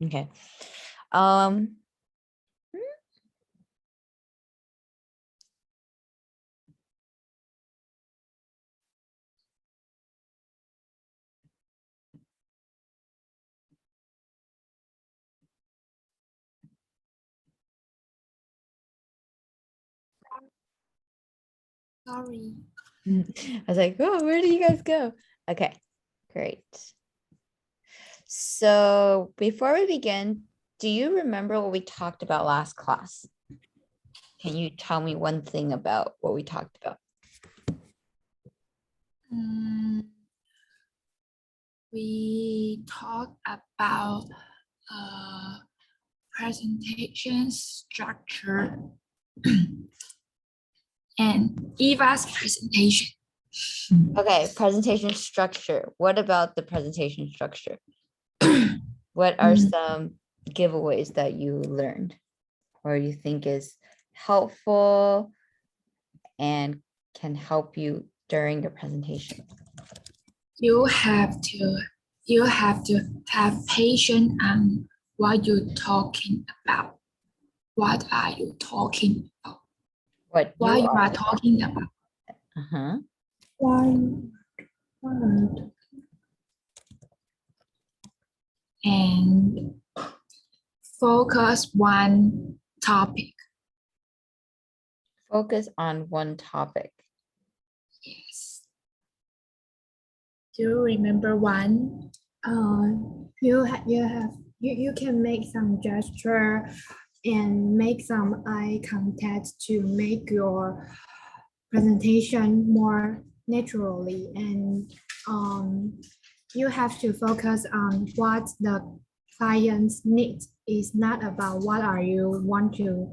Okay. Um, Sorry. I was like, oh, where do you guys go? Okay, great. So before we begin, do you remember what we talked about last class? Can you tell me one thing about what we talked about? We talked about presentation structure and Eva's presentation. Okay, presentation structure. What about the presentation structure? What are some giveaways that you learned or you think is helpful and can help you during the presentation? You have to have patience on what you're talking about. What are you talking about? What you are talking about. Uh-huh. And focus one topic. Focus on one topic. Yes. Do you remember one? You can make some gesture and make some eye contact to make your presentation more naturally, and you have to focus on what the clients need. It's not about what are you want to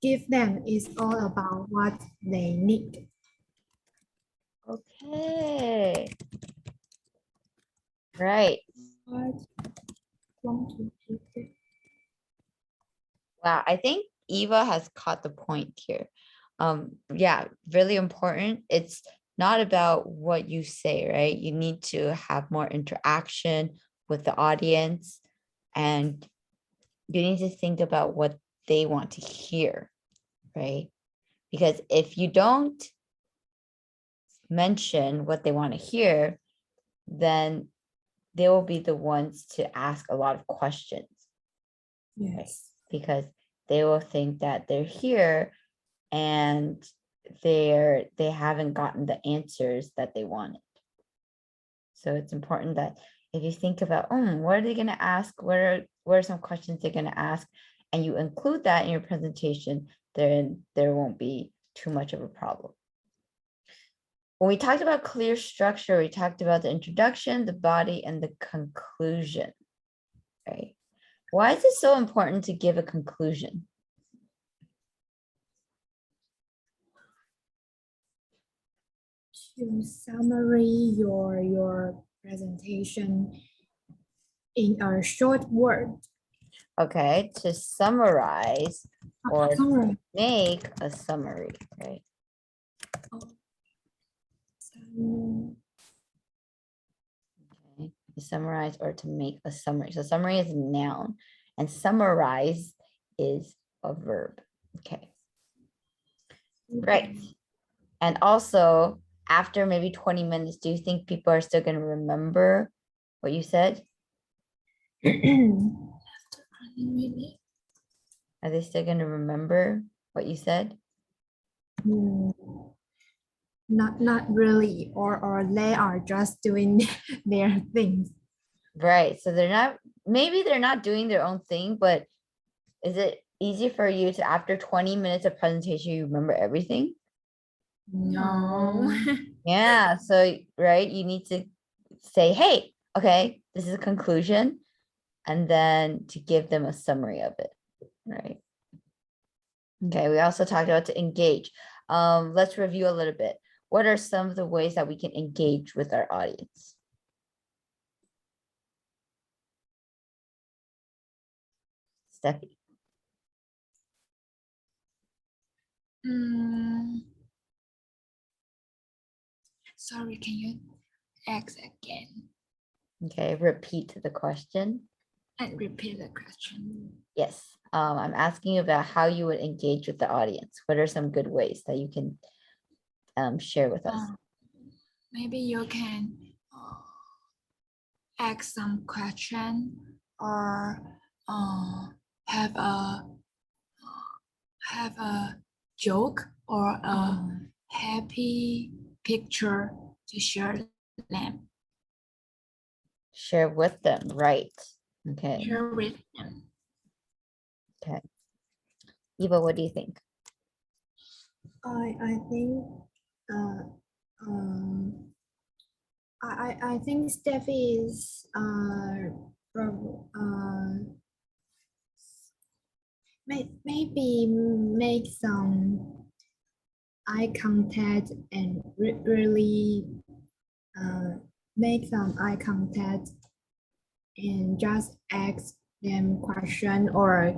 give them. Is all about what they need. Okay. Right. Wow, I think Eva has caught the point here. Yeah, really important. It's not about what you say, right? You need to have more interaction with the audience, and you need to think about what they want to hear, right? Because if you don't mention what they want to hear, then they will be the ones to ask a lot of questions. Yes. Right? Because they will think that they're here and they haven't gotten the answers that they wanted. So it's important that if you think about, what are they going to ask? What are some questions they're going to ask? And you include that in your presentation, then there won't be too much of a problem. When we talked about clear structure, we talked about the introduction, the body, and the conclusion, right? Why is it so important to give a conclusion? To summarize your presentation in a short word. Okay, to summarize or make a summary, right? Okay, to summarize or to make a summary. So summary is a noun and summarize is a verb. Okay. Right. And also, after maybe 20 minutes, do you think people are still going to remember what you said? Are they still going to remember what you said? Not really, or they are just doing their things. Right. So maybe they're not doing their own thing, but is it easy for you to, after 20 minutes of presentation, you remember everything? No. Yeah. So, right, you need to say, hey, okay, this is a conclusion, and then to give them a summary of it, right? Okay, we also talked about to engage. Let's review a little bit. What are some of the ways that we can engage with our audience? Steffi. Sorry, can ask again Okay, repeat the question. and repeat the question. Yes, I'm asking about how you would engage with the audience. What are some good ways that you can share with us? Maybe you can ask some question or have a joke or a happy picture to share them. Share with them, right? Okay, Share with them. okay. Eva, what do you think? I think I think Steffi is maybe make some eye contact and really make some eye contact and just ask them question or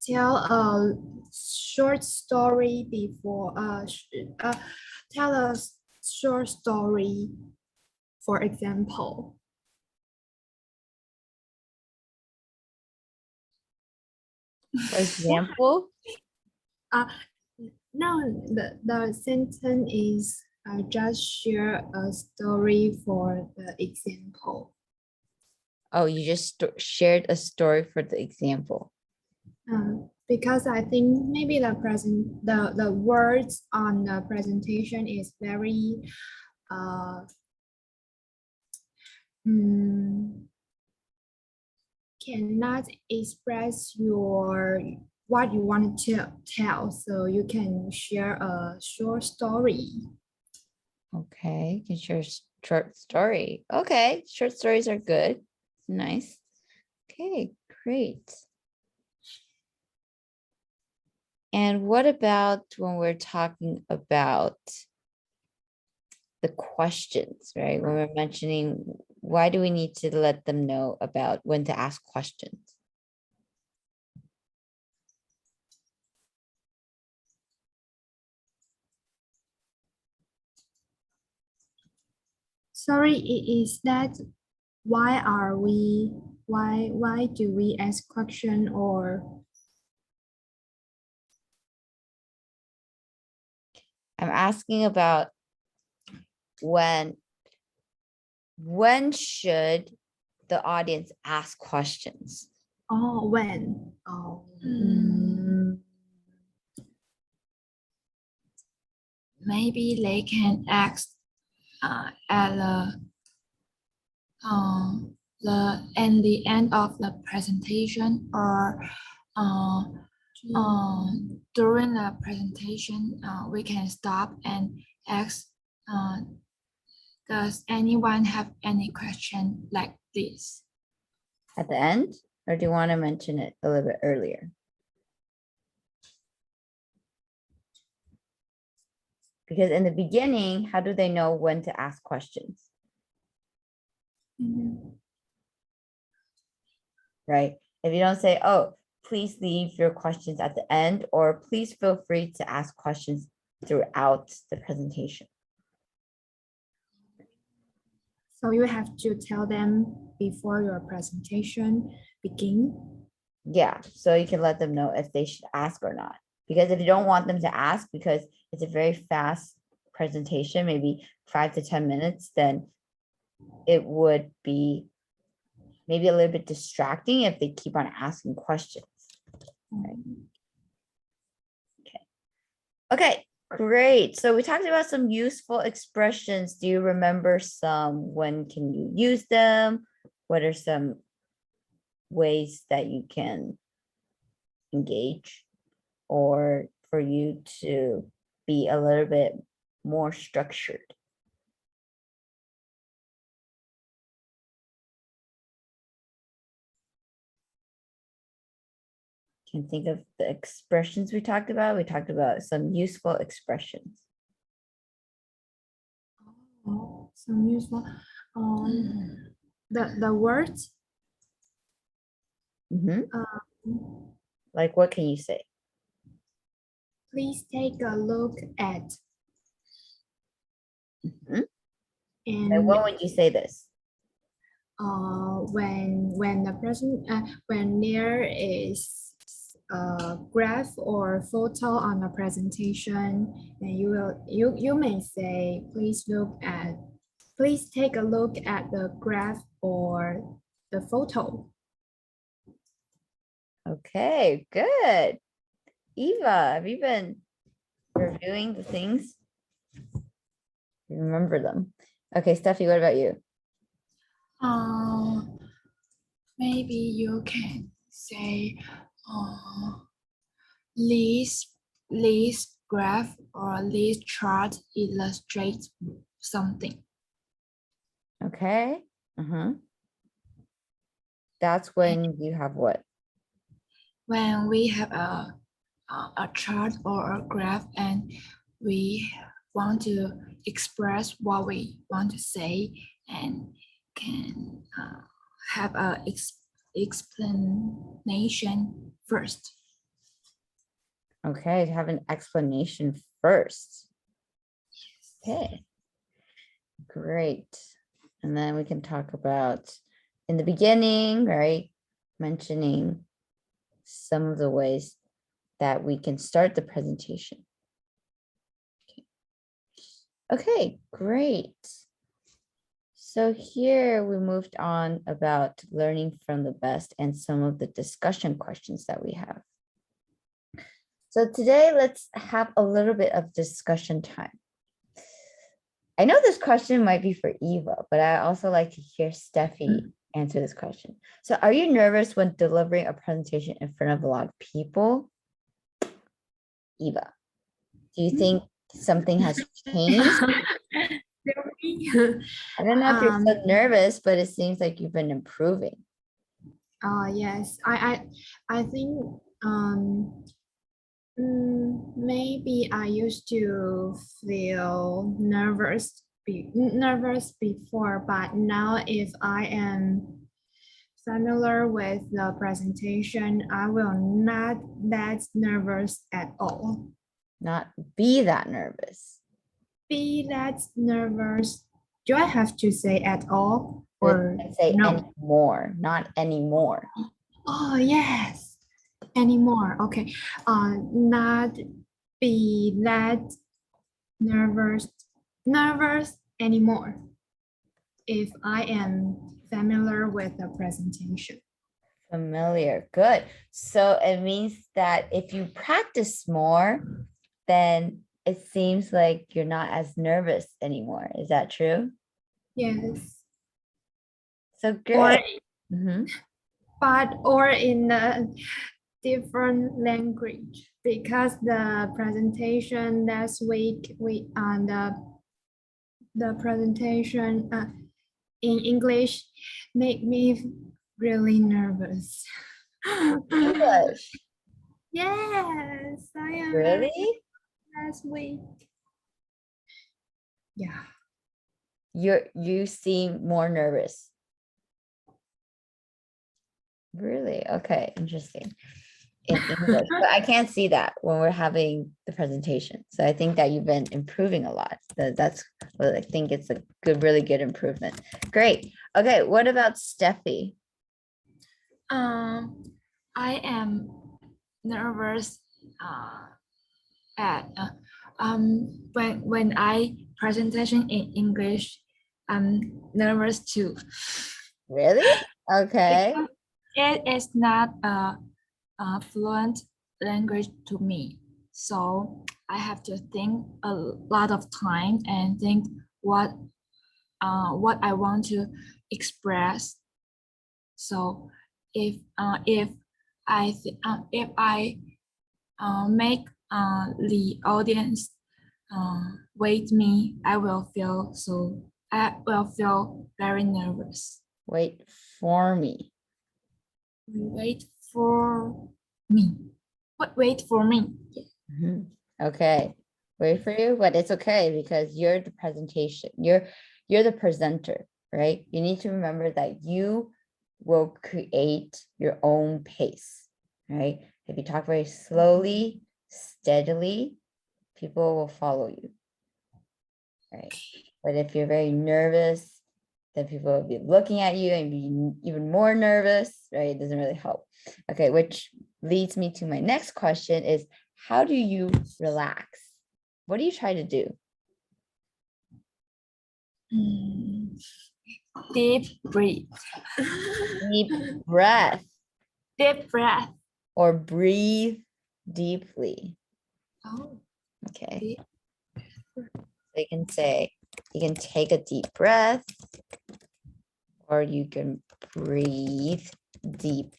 tell a short story before tell a short story, for example. For example? No, the sentence is just share a story for the example. Oh, you just shared a story for the example. Because I think maybe the words on the presentation is very cannot express what you want to tell, so you can share a short story. Okay, you can share a short story. Okay, short stories are good. Nice. Okay, great. And what about when we're talking about the questions, right? When we're mentioning, why do we need to let them know about when to ask questions? Sorry, is that why do we ask question or? I'm asking about when should the audience ask questions? Oh, when? Oh. Maybe they can ask at the end of the presentation or during the presentation, we can stop and ask, does anyone have any question like this? At the end, or do you want to mention it a little bit earlier? Because in the beginning, how do they know when to ask questions? Right? If you don't say, oh, please leave your questions at the end, or please feel free to ask questions throughout the presentation. So you have to tell them before your presentation begin? Yeah, so you can let them know if they should ask or not. Because if you don't want them to ask, because it's a very fast presentation, maybe 5 to 10 minutes, then it would be maybe a little bit distracting if they keep on asking questions. Right? Okay, great. So we talked about some useful expressions. Do you remember some? When can you use them? What are some ways that you can engage, or for you to be a little bit more structured? Can think of the expressions we talked about. We talked about some useful expressions. Oh, some useful. The words. Like, what can you say? Please take a look at. And And when would you say this? when the person when there is a graph or photo on the presentation, and you may say, please take a look at the graph or the photo. Okay, good. Eva, have you been reviewing the things? You remember them. Okay, Steffi, what about you? Maybe you can say list graph or list chart illustrates something. Okay. That's when you have what? When we have a chart or a graph and we want to express what we want to say and can have a explanation first. Okay, to have an explanation first. Okay, great. And then we can talk about in the beginning, right? Mentioning some of the ways that we can start the presentation. Okay, great. So here we moved on about learning from the best and some of the discussion questions that we have. So today let's have a little bit of discussion time. I know this question might be for Eva, but I also like to hear Steffi answer this question. So are you nervous when delivering a presentation in front of a lot of people? Eva, do you think something has changed? I don't know if you're so nervous, but it seems like you've been improving. Yes, I think maybe I used to feel nervous before, but now if I am familiar with the presentation, I will not that nervous at all. Not be that nervous. Be that nervous. Do I have to say at all? Or say no? Anymore, not anymore. Oh, yes. Anymore. Okay. Not be that nervous anymore if I am familiar with the presentation. Familiar, good. So it means that if you practice more, then it seems like you're not as nervous anymore. Is that true? Yes. So great. Or in a different language, because the presentation last week the presentation in English made me really nervous. English. Yes, I am. Really? Last week. Yeah. You seem more nervous. Really? Okay, interesting. In English, but I can't see that when we're having the presentation. So I think that you've been improving a lot. That's what I think it's a good, really good improvement. Great. Okay, what about Steffi? I am nervous at when I presentation in English. I'm nervous too. Really? Okay. It is not a fluent language to me, so I have to think a lot of time and think what I want to express. So if I make the audience wait me, I will feel very nervous. Wait for me. Wait for me. Wait for me. Okay. Wait for you, but it's okay because you're the presentation. You're the presenter, right? You need to remember that you will create your own pace, right? If you talk very slowly, steadily, people will follow you. right? But if you're very nervous, then people will be looking at you and be even more nervous, right? It doesn't really help. Okay, which leads me to my next question is, how do you relax? What do you try to do? Deep breathe. Deep breath Deep breath. or breathe deeply. Oh, Okay. deep. They can say, you can take a deep breath or you can breathe deep.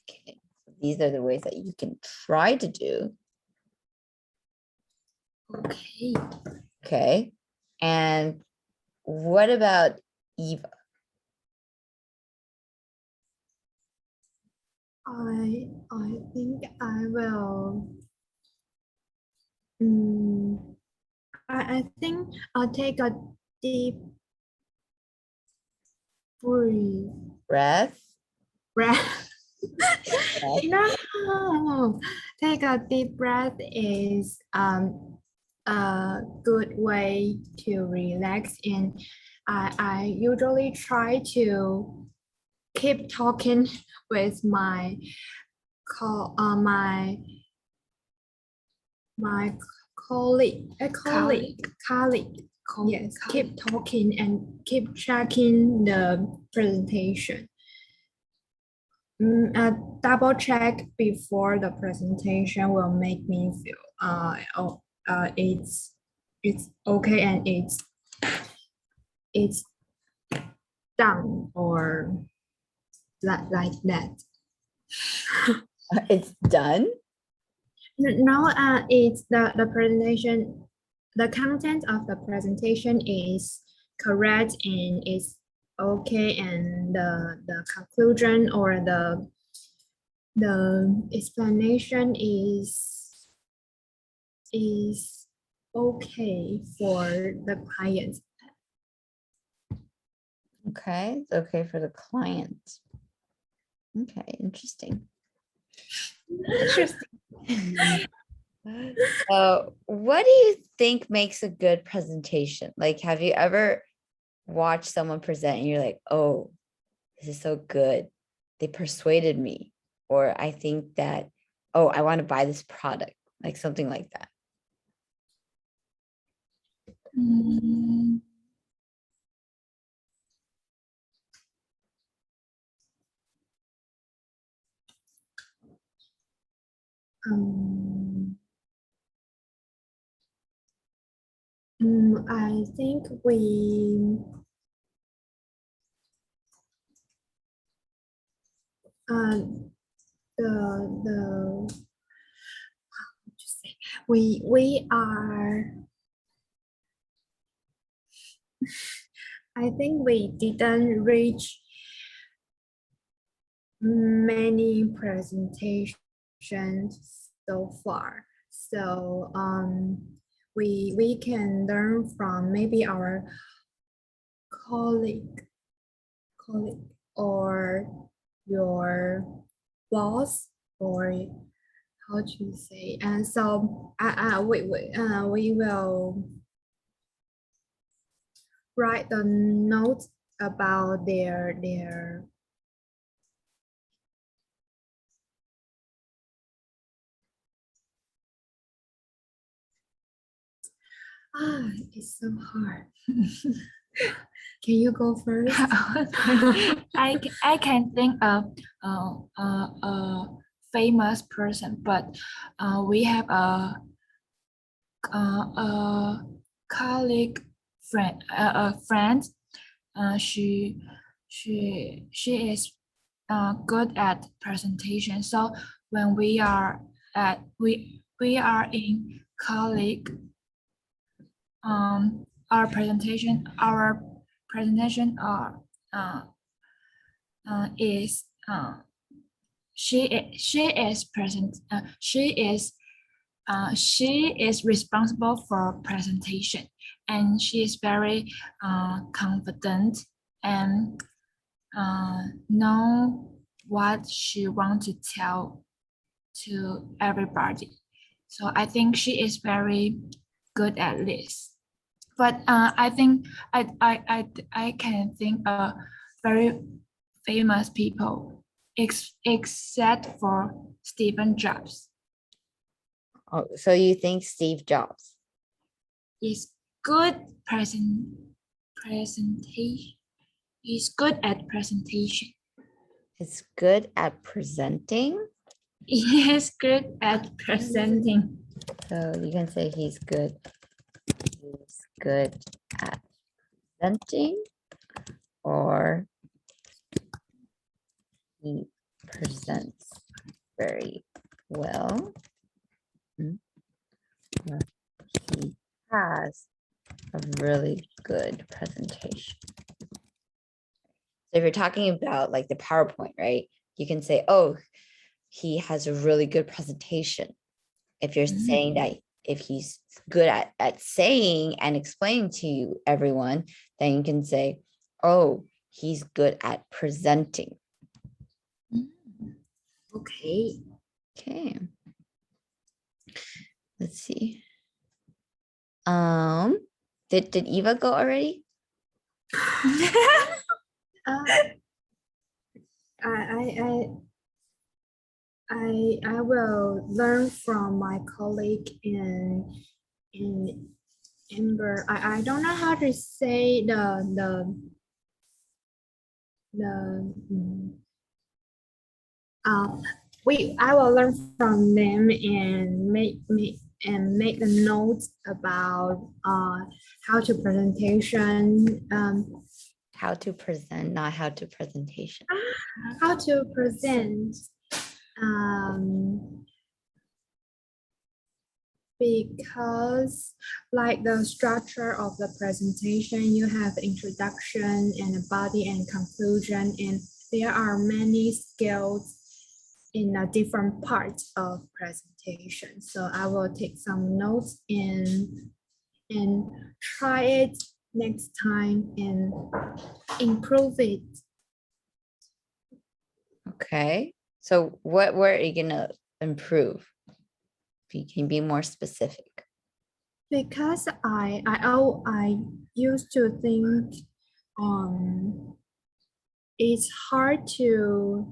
Okay. These are the ways that you can try to do. Okay. Okay. And what about Eva? I think I will. I think I'll take a deep Breath. breath. Okay. No, take a deep breath is a good way to relax, and I usually try to keep talking with my my colleague, yes, keep talking and keep checking the presentation. Double check before the presentation will make me feel it's okay and it's done or like that. It's done. No, it's the presentation, the content of the presentation is correct and it's okay, and the conclusion or the explanation is okay for the client. Okay, it's okay for the client. Okay, interesting. So what do you think makes a good presentation? Like, have you ever watched someone present and you're like, oh, this is so good. They persuaded me. Or I think that, oh, I want to buy this product, like something like that. Mm, I think we the we are, I think we didn't reach many presentations so far. So we can learn from maybe our colleague or your boss, or how to say. And so we will write the notes about their it's so hard. Can you go first? I can think of a famous person, but we have a colleague friend, a friend. She is good at presentation. So when we are in colleague, our presentation is she is responsible for presentation, and she is very confident and know what she wants to tell to everybody. So I think she is very good at this. But I think I can think of very famous people, except for Stephen Jobs. Oh, so you think Steve Jobs? Is good presentation. He's good at presentation. He's good at presenting. He is good at presenting. So you can say he's good. He's good at presenting, or he presents very well. Or he has a really good presentation. So if you're talking about like the PowerPoint, right? You can say, oh, he has a really good presentation. If you're saying that if he's good at saying and explaining to everyone, then you can say, oh, he's good at presenting. Okay. Okay. Let's see. Did Eva go already? I will learn from my colleague in Amber. I don't know how to say I will learn from them and make a note about how to presentation How to present, not how to presentation. how to present because like the structure of the presentation, you have introduction and a body and conclusion, and there are many skills in a different parts of presentation. So I will take some notes and try it next time and improve it. Okay. So what are you gonna improve? If you can be more specific. Because I used to think it's hard to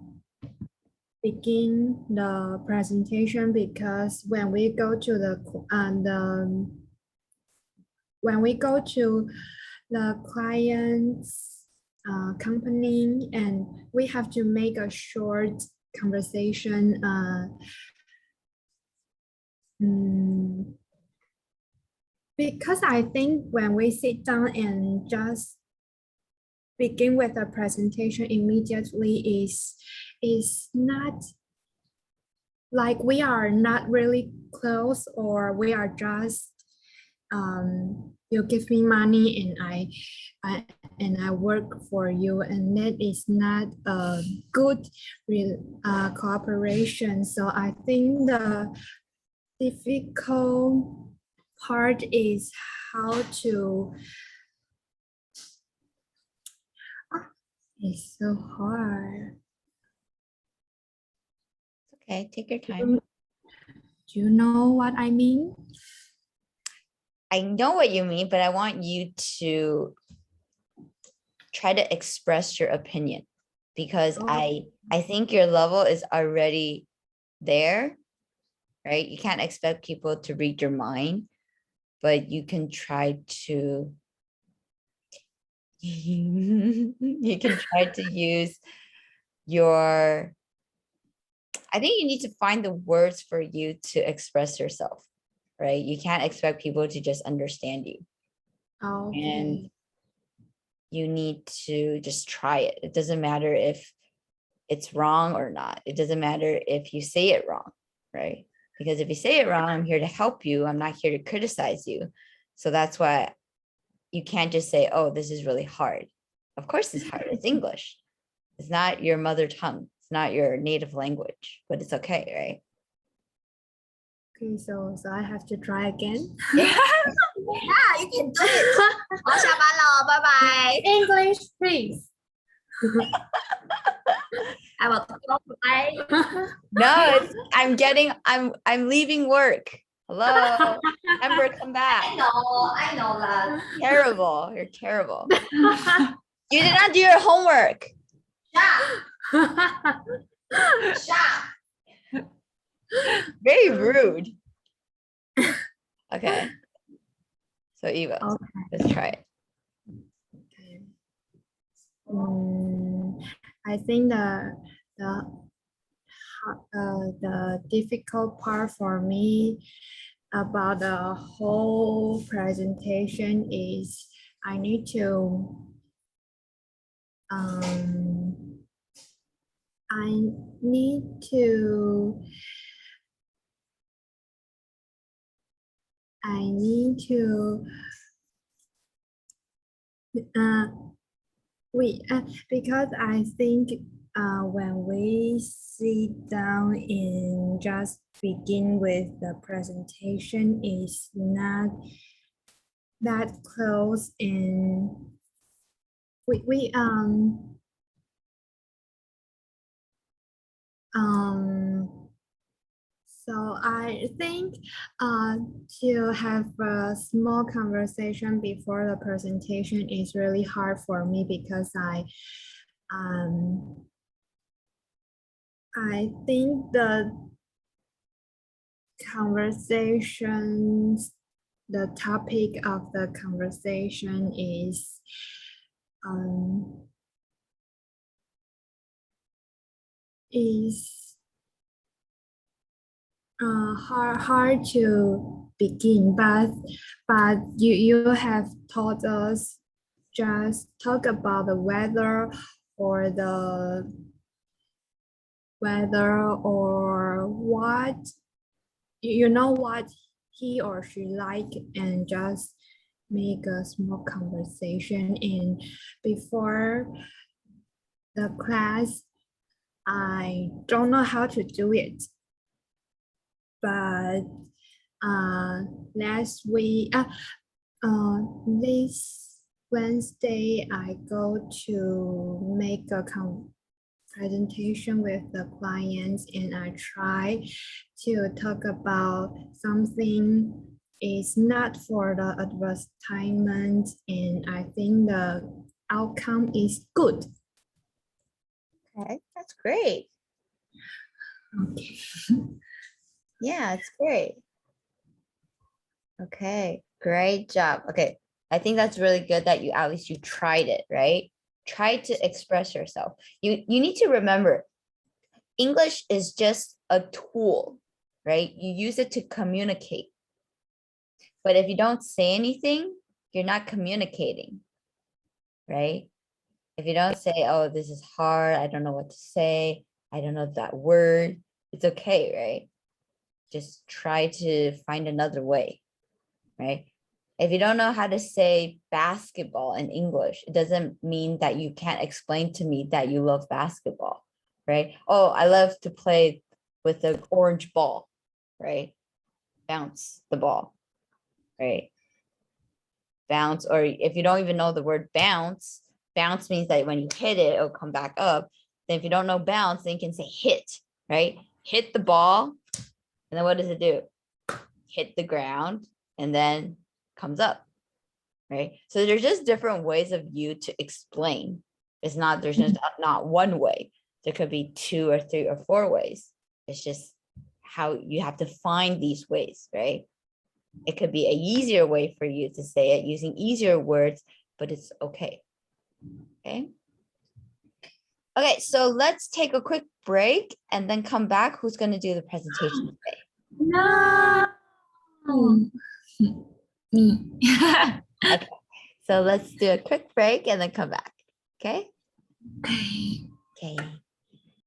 begin the presentation because when we go to the client's company and we have to make a short conversation because I think when we sit down and just begin with a presentation immediately is not like we are not really close, or we are just you give me money and I work for you, and that is not a good cooperation. So I think the difficult part is how to it's so hard. Okay, take your time. Do you know what I mean? I know what you mean, but I want you to try to express your opinion, because I think your level is already there, right? You can't expect people to read your mind, but you can try to you can try to use your, I think you need to find the words for you to express yourself, right? You can't expect people to just understand you. Okay. And you need to just try it. It doesn't matter if it's wrong or not. It doesn't matter if you say it wrong, right? Because if you say it wrong, I'm here to help you. I'm not here to criticize you. So that's why you can't just say, oh, this is really hard. Of course it's hard. It's English. It's not your mother tongue. It's not your native language, but it's okay, right? Okay, so I have to try again. Yeah. Yeah, you can do it. 好，下班了，拜拜。 English, please. I will go bye. No, I'm leaving work. Hello. Amber, come back. I know that. Terrible. You're terrible. You did not do your homework. Shop. Very rude. Okay. So Eva, Okay. let's try it. I think the difficult part for me about the whole presentation is I need to because I think when we sit down and just begin with the presentation is not that close, and so I think to have a small conversation before the presentation is really hard for me because I think the conversations, the topic of the conversation is hard to begin, but you have taught us just talk about the weather or what you know what he or she like, and just make a small conversation. And before the class, I don't know how to do it, but this Wednesday I go to make a presentation with the clients, and I try to talk about something is not for the advertisement, and I think the outcome is good. Okay, that's great. Okay. Yeah, it's great. Okay, great job. Okay, I think that's really good that you at least you tried it, right? Try to express yourself. You need to remember, English is just a tool, right? You use it to communicate. But if you don't say anything, you're not communicating, right? If you don't say, oh, this is hard, I don't know what to say, I don't know that word, it's okay, right? Just try to find another way, right? If you don't know how to say basketball in English, it doesn't mean that you can't explain to me that you love basketball, right? Oh, I love to play with the orange ball, right? Bounce the ball, right? Bounce, or if you don't even know the word bounce, bounce means that when you hit it, it'll come back up. Then if you don't know bounce, then you can say hit, right? Hit the ball, and then what does it do? Hit the ground, and then comes up, right? So there's just different ways of you to explain. It's not, there's just not one way. There could be 2 or 3 or 4 ways. It's just how you have to find these ways, right? It could be an easier way for you to say it using easier words, but it's okay. Okay. Okay, so let's take a quick break and then come back. Who's going to do the presentation today? No. Me. Okay, so let's do a quick break and then come back. Okay. Okay. Okay.